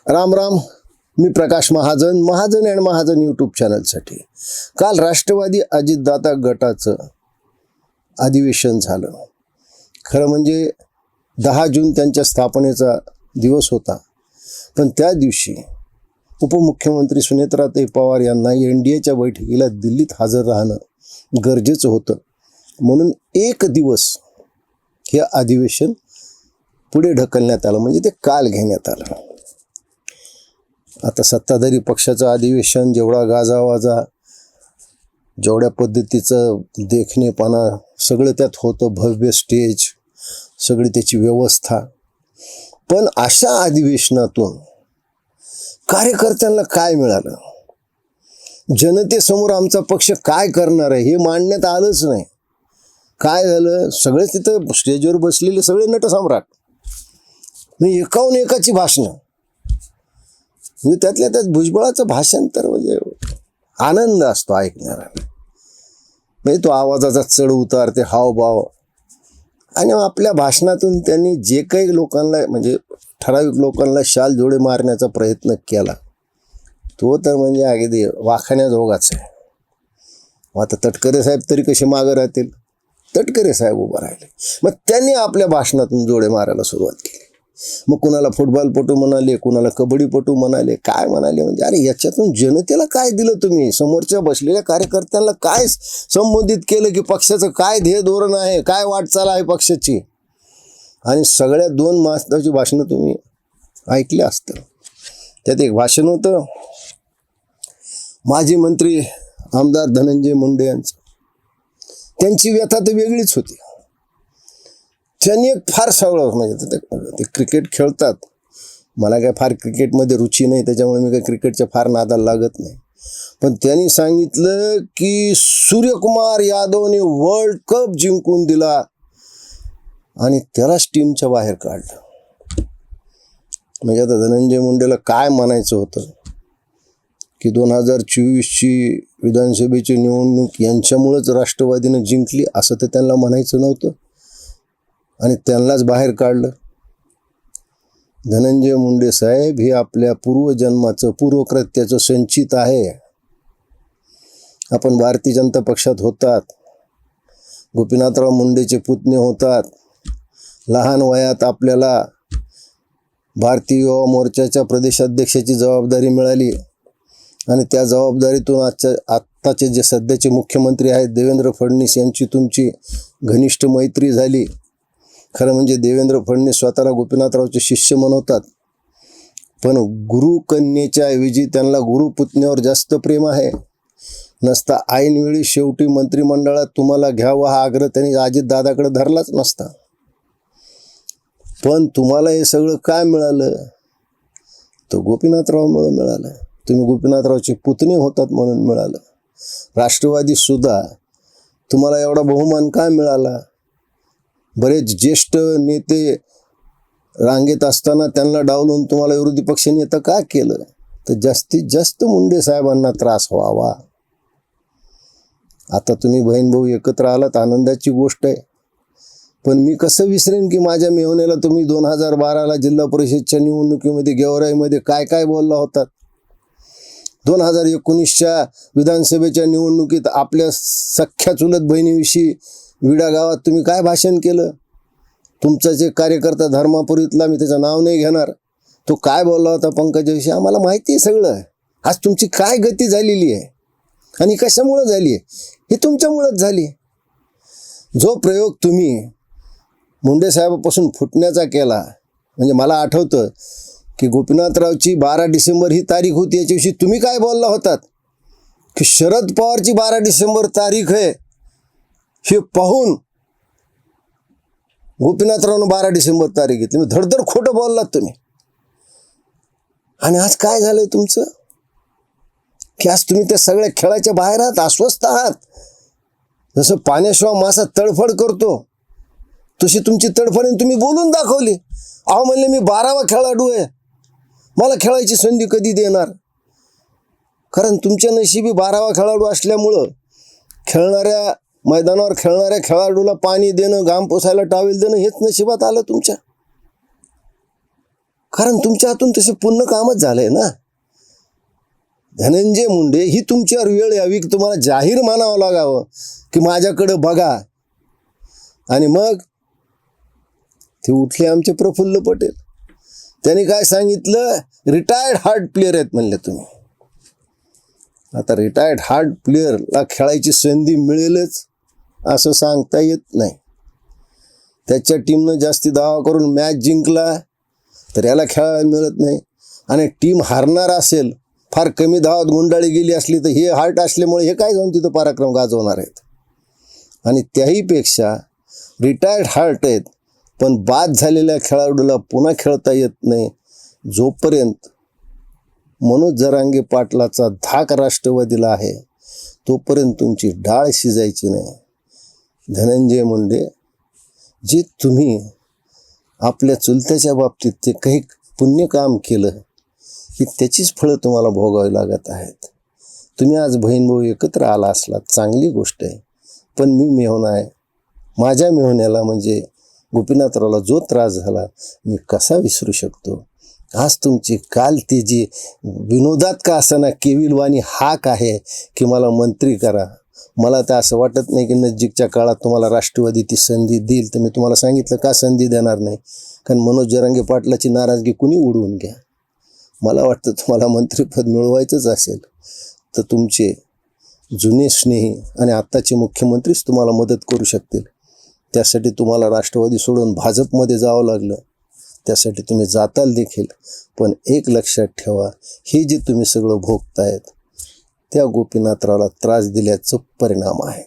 राम राम. मी Prakash Mahajan, Mahajan and Mahajan YouTube चॅनलसाठी. काल राष्ट्रवादी अजितदादा गटाचं अधिवेशन झालं. खरं म्हणजे 10 जून त्यांच्या स्थापनेचा दिवस होता, पण त्या दिवशी उपमुख्यमंत्री सुनेत्राताई पवार यांना NDAच्या बैठकीला दिल्लीत हजर राहणं गरजेचं होतं. म्हणून एक दिवस हे अधिवेशन पुढे ढकलण्यात आलं, म्हणजे ते काल घेण्यात आलं. आता सत्ताधारी पक्षाचं अधिवेशन जेवढा गाजावाजा, जेवढ्या पद्धतीचं देखणेपणा सगळं त्यात होतं, भव्य स्टेज, सगळी त्याची व्यवस्था. पण अशा अधिवेशनातून कार्यकर्त्यांना काय मिळालं, जनतेसमोर आमचा पक्ष काय करणार आहे हे मांडण्यात आलंच नाही. काय झालं, सगळे तिथं स्टेजवर बसलेले सगळे नटसम्राट, एकाहून एकाची भाषणं, म्हणजे त्यातल्या त्यात भुजबळाचं भाषण तर म्हणजे आनंद असतो ऐकणारा. म्हणजे तो आवाजाचा चढ उतार, ते हावभाव, आणि आपल्या भाषणातून त्यांनी जे काही लोकांना, म्हणजे ठराविक लोकांना शाल जोडे मारण्याचा प्रयत्न केला, तो तर म्हणजे अगदी वाखाण्याजोगाच आहे. आता तटकरे साहेब तरी कसे मागं राहतील, तटकरे साहेब उभं राहिले. मग त्यांनी आपल्या भाषणातून जोडे मारायला सुरुवात केली. मग कुणाला फुटबॉलपटू म्हणाले, कुणाला कबड्डीपटू म्हणाले, काय म्हणाले, म्हणजे अरे याच्यातून जनतेला काय दिलं तुम्ही, समोरच्या बसलेल्या कार्यकर्त्यांना काय संबोधित केलं, की पक्षाचं काय ध्येय धोरण आहे, काय वाटचाल आहे पक्षाची. आणि सगळ्या 2 महत्त्वाची भाषणं तुम्ही ऐकले असतं. त्यात एक भाषण होतं माजी मंत्री आमदार धनंजय मुंडे यांचं. त्यांची व्यथा तर वेगळीच होती. त्यांनी एक फार सगळं, म्हणजे ते क्रिकेट खेळतात, मला काय फार क्रिकेटमध्ये रुची नाही, त्याच्यामुळे मी काही क्रिकेटच्या फार नादाला लागत नाही. पण त्यांनी सांगितलं की सूर्यकुमार यादवने वर्ल्ड कप जिंकून दिला आणि त्यालाच टीमच्या बाहेर काढलं. म्हणजे आता धनंजय मुंडेला काय म्हणायचं होतं की 2024ची विधानसभेची निवडणूक यांच्यामुळंच राष्ट्रवादीनं जिंकली, असं तर त्यांना म्हणायचं नव्हतं, आणि त्यांनाच बाहेर काढलं. धनंजय मुंडे साहेब हे आपल्या पूर्वजन्माचं, पूर्वकृत्याचं संचित आहे. आपण भारतीय जनता पक्षात होतात, गोपीनाथराव मुंडेचे पुतणे होतात. लहान वयात आपल्याला भारतीय युवा मोर्चाच्या प्रदेशाध्यक्षाची जबाबदारी मिळाली, आणि त्या जबाबदारीतून आत्ताचे जे सध्याचे मुख्यमंत्री आहेत देवेंद्र फडणवीस यांची तुमची घनिष्ठ मैत्री झाली. खरं म्हणजे देवेंद्र फडणवीस स्वतःला गोपीनाथरावचे शिष्य म्हणवतात, पण गुरुकन्येच्या ऐवजी त्यांना गुरुपुतण्यावर जास्त प्रेम आहे. नसता ऐनवेळी शेवटी मंत्रिमंडळात तुम्हाला घ्यावं हा आग्रह त्यांनी अजितदादाकडे धरलाच नसता. पण तुम्हाला हे सगळं काय मिळालं, तर गोपीनाथरावमुळे मिळालं. तुम्ही गोपीनाथरावचे पुतणे होतात म्हणून मिळालं. राष्ट्रवादी सुद्धा तुम्हाला एवढा बहुमान काय मिळाला. बरेच ज्येष्ठ नेते रांगेत असताना त्यांना डावलून तुम्हाला विरोधी पक्ष नेता का केलं, तर जास्तीत जास्त मुंडे साहेबांना त्रास व्हावा. आता तुम्ही बहीण भाऊ एकत्र आलात, आनंदाची गोष्ट आहे. पण मी कसं विसरेन की माझ्या मेहनेला तुम्ही 2012ला जिल्हा परिषदच्या निवडणुकीमध्ये गेवराईमध्ये काय काय बोलला होतात. 2019च्या विधानसभेच्या निवडणुकीत आपल्या सख्या चुलत बहिणीविषयी विडा गावात तुम्ही काय भाषण केलं. तुमचा जे कार्यकर्ता धर्मापुरीतला, मी त्याचं नाव नाही घेणार, तो काय बोलला होता पंकजाविषयी आम्हाला माहिती आहे सगळं. आज तुमची काय गती झालेली आहे आणि कशामुळं झाली आहे, हे तुमच्यामुळंच झाली. जो प्रयोग तुम्ही मुंडे साहेबापासून फुटण्याचा केला, म्हणजे मला आठवतं की गोपीनाथरावची 12 डिसेंबर ही तारीख होती, याच्याविषयी तुम्ही काय बोलला होतात की शरद पवारची 12 डिसेंबर तारीख आहे, हे पाहून गोपीनाथरावनं 12 डिसेंबर तारीख घेतली. मी धडधड खोटं बोललात तुम्ही. आणि आज काय झालंय तुमचं की आज तुम्ही त्या सगळ्या खेळाच्या बाहेर आहात, अस्वस्थ आहात. जसं पाण्याशिवाय मासा तडफड करतो तशी तुमची तडफड तुम्ही बोलून दाखवली. अहो म्हणले मी 12वा खेळाडू आहे, मला खेळायची संधी कधी देणार. कारण तुमच्या नशिबी 12वा खेळाडू असल्यामुळं खेळणाऱ्या मैदानावर खेळणाऱ्या खेळाडूला पाणी देणं, घाम पुसायला टॉवेल देणं हेच नशिबात आलं तुमच्या. कारण तुमच्या हातून तसे पुण्य कामच झालंय ना. धनंजय मुंडे ही तुमच्यावर वेळ यावी की तुम्हाला जाहीर मानावं लागावं की माझ्याकडं बघा. आणि मग ते उठले आमचे प्रफुल्ल पटेल. त्यांनी काय सांगितलं, रिटायर्ड हार्ड प्लेयर आहेत म्हणले तुम्ही. आता रिटायर्ड हार्ड प्लेयरला खेळायची संधी मिळेलच असं सांगता येत नाही. त्याच्या टीमनं जास्ती दावा करून मॅच जिंकला तर याला खेळायला मिळत नाही. आणि टीम हारणार असेल, फार कमी धावात गुंडाळी गेली असली तर हे हार्ट असल्यामुळे हे काय जाऊन तिथं पराक्रम गाजवणार आहेत. आणि त्याहीपेक्षा रिटायर्ड हार्ट आहेत पण बाद झालेल्या खेळाडूला पुन्हा खेळता येत नाही. जोपर्यंत मनोज जरांगे पाटलाचा धाक राष्ट्रवादीला आहे तोपर्यंत तुमची डाळ शिजायची नाही. धनंजय मुंडे, जे तुम्ही आपल्या चुलत्याच्या बाबतीत ते काही पुण्य काम केलं की त्याचीच फळं तुम्हाला भोगावी लागत आहेत. तुम्ही आज बहीण भाऊ एकत्र आला असलात चांगली गोष्ट आहे. पण मी मेहुणा आहे, माझ्या मेहुण्याला म्हणजे गोपीनाथरावला जो त्रास झाला मी कसा विसरू शकतो. आज तुमची काल ते जी विनोदात का असताना केविलवाणी हाक आहे की मला मंत्री करा, मला तर असं वाटत नाही की नजीकच्या काळात तुम्हाला राष्ट्रवादी ती संधी देईल. तर मी तुम्हाला सांगितलं का संधी देणार नाही, कारण मनोज जरांगे पाटलाची नाराजगी कुणी उडवून घ्या. मला वाटतं तुम्हाला मंत्रिपद मिळवायचंच असेल तर तुमचे जुने स्नेही आणि आत्ताचे मुख्यमंत्रीच तुम्हाला मदत करू शकतील. त्यासाठी तुम्हाला राष्ट्रवादी सोडून भाजपमध्ये जावं लागलं, त्यासाठी तुम्ही जाताल देखील. पण एक लक्षात ठेवा, हे जे तुम्ही सगळं भोगतायत त्या गोपीनाथरावला त्रास दिल्याचं परिणाम आहे.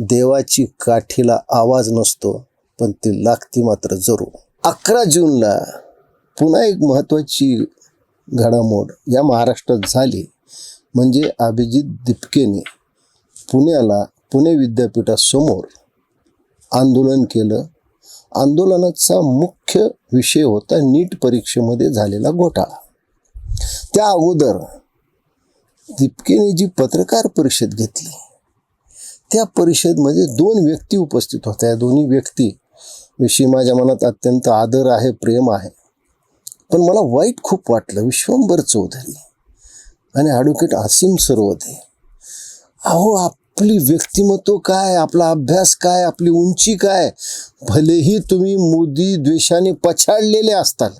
देवाची काठीला आवाज नसतो पण ती लागती मात्र जरूर. 11 जूनला पुन्हा एक महत्त्वाची घडामोड या महाराष्ट्रात झाली. म्हणजे अभिजित दिपकेने पुणे विद्यापीठासमोर आंदोलन केलं. आंदोलनाचा मुख्य विषय होता नीट परीक्षेमध्ये झालेला घोटाळा. त्या अगोदर दिपकेने जी पत्रकार परिषद घेतली त्या परिषदेमध्ये 2 व्यक्ती उपस्थित होत्या. दोन्ही व्यक्तीविषयी माझ्या मनात अत्यंत आदर आहे, प्रेम आहे. पण मला वाईट खूप वाटलं. विश्वंभर चौधरी आणि ॲडव्होकेट असीम सरवदे. अहो, आपली व्यक्तिमत्व काय, आपला अभ्यास काय, आपली उंची काय, भलेही तुम्ही मोदी द्वेषाने पछाडलेले असताल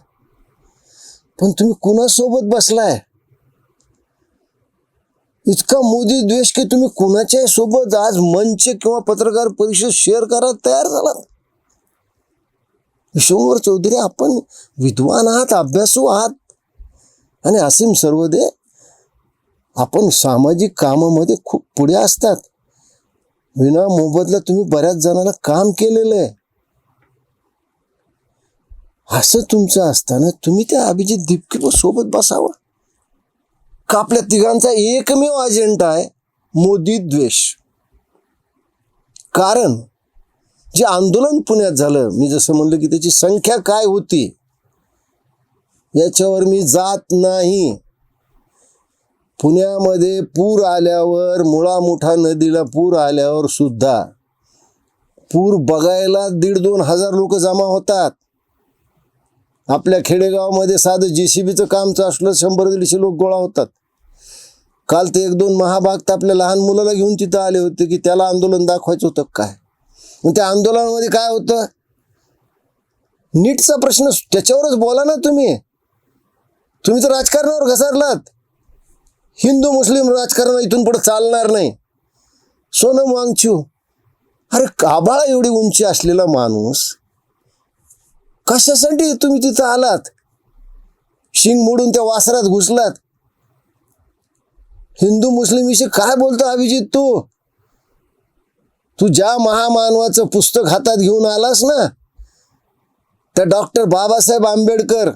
पण तुम्ही कुणासोबत बसलाय? इतका मोदी द्वेष की तुम्ही कुणाच्या सोबत आज मंच किंवा पत्रकार परिषद शेअर करायला तयार झालात. विश्वंभर चौधरी, आपण विद्वान आहात, अभ्यासू आहात. आणि असीम सरवदे, आपण सामाजिक कामामध्ये खूप पुढे असतात. विना मोबदला तुम्ही बऱ्याच जणांना काम केलेलं आहे. असं तुमचं असताना तुम्ही त्या अभिजित दिपके सोबत बसावं का? आपल्या तिघांचा एकमेव अजेंडा आहे मोदी द्वेष. कारण जे आंदोलन पुण्यात झालं, मी जसं म्हणलं की त्याची संख्या काय होती याच्यावर मी जात नाही. पुण्यामध्ये पूर आल्यावर, मुळा-मुठा नदीला पूर आल्यावर सुद्धा पूर बघायला 1,500-2 हजार लोक जमा होतात. आपल्या खेडेगावामध्ये साधं JCBचं काम असलं 100-150 लोक गोळा होतात. काल ते 1-2 महाभाग आपल्या लहान मुलाला घेऊन तिथं आले होते की त्याला आंदोलन दाखवायचं होतं काय. मग त्या आंदोलनामध्ये काय होतं? नीटचा प्रश्न, त्याच्यावरच बोला ना तुम्ही. तुम्ही तर राजकारणावर घसरलात. हिंदू मुस्लिम राजकारण इथून पुढे चालणार नाही. सोनम वांगचू, अरे काबाळा एवढी उंची असलेला माणूस कशासाठी तुम्ही तिथं आलात? शिंग मोडून त्या वासरात घुसलात. हिंदू मुस्लिम विषयी काय बोलतो अभिजित तू? तू ज्या महामानवाचं पुस्तक हातात घेऊन आलास ना, त्या डॉक्टर बाबासाहेब आंबेडकर,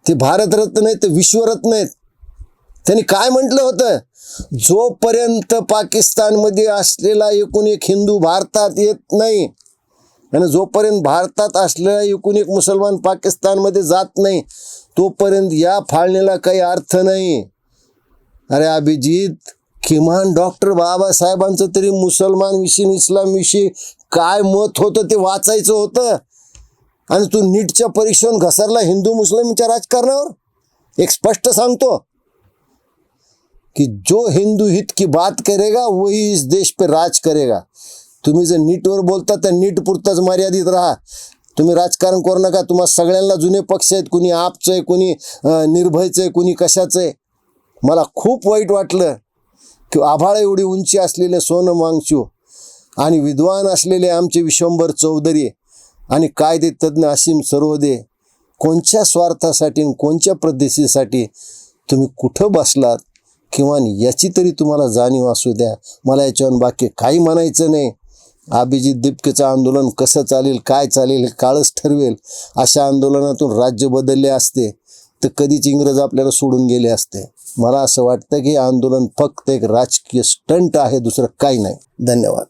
ते भारतरत्न नाहीत, ते विश्वरत्न आहेत. त्यांनी काय म्हटलं होतं? जोपर्यंत पाकिस्तानमध्ये असलेला एकूण एक हिंदू भारतात येत नाही आणि जोपर्यंत भारतात असलेला एकूण एक मुसलमान पाकिस्तानमध्ये जात नाही तोपर्यंत या फाळणीला काही अर्थ नाही. अरे अभिजित, किमान डॉक्टर बाबासाहेबांचं तरी मुसलमान विषयी, इस्लाम विषयी काय मत होतं ते वाचायचं होतं. आणि तू नीटच्या परीक्षेवर घसरला हिंदू मुस्लिमच्या राजकारणावर. एक स्पष्ट सांगतो की जो हिंदू हित की बात करेगा वही इस देश पे राज करेगा. तुम्ही जर नीटवर बोलता तर नीट पुरताच मर्यादित राहा. तुम्ही राजकारण करू नका. तुम्हाला सगळ्यांना जुने पक्ष आहेत, कुणी आपचं आहे, कुणी निर्भयचं आहे, कुणी कशाचं आहे. मला खूप वाईट वाटलं की आभाळ एवढी उंची असलेले सोनम वांगचू आणि विद्वान असलेले आमचे विश्वंभर चौधरी आणि कायदे तज्ज्ञ असीम सरोदे कोणत्या स्वार्थासाठी आणि कोणत्या प्रदेशीसाठी तुम्ही कुठं बसलात किंवा याची तरी तुम्हाला जाणीव असू द्या. मला याच्यावर बाकी काही म्हणायचं नाही. अभिजित दिपकेचं आंदोलन कसं चालेल, काय चालेल हे काळच ठरवेल. अशा आंदोलनातून राज्य बदलले असते तर कधीच इंग्रज आपल्याला सोडून गेले असते. मला असं वाटतं की आंदोलन फक्त एक राजकीय स्टंट आहे, दुसरं काही नाही. धन्यवाद.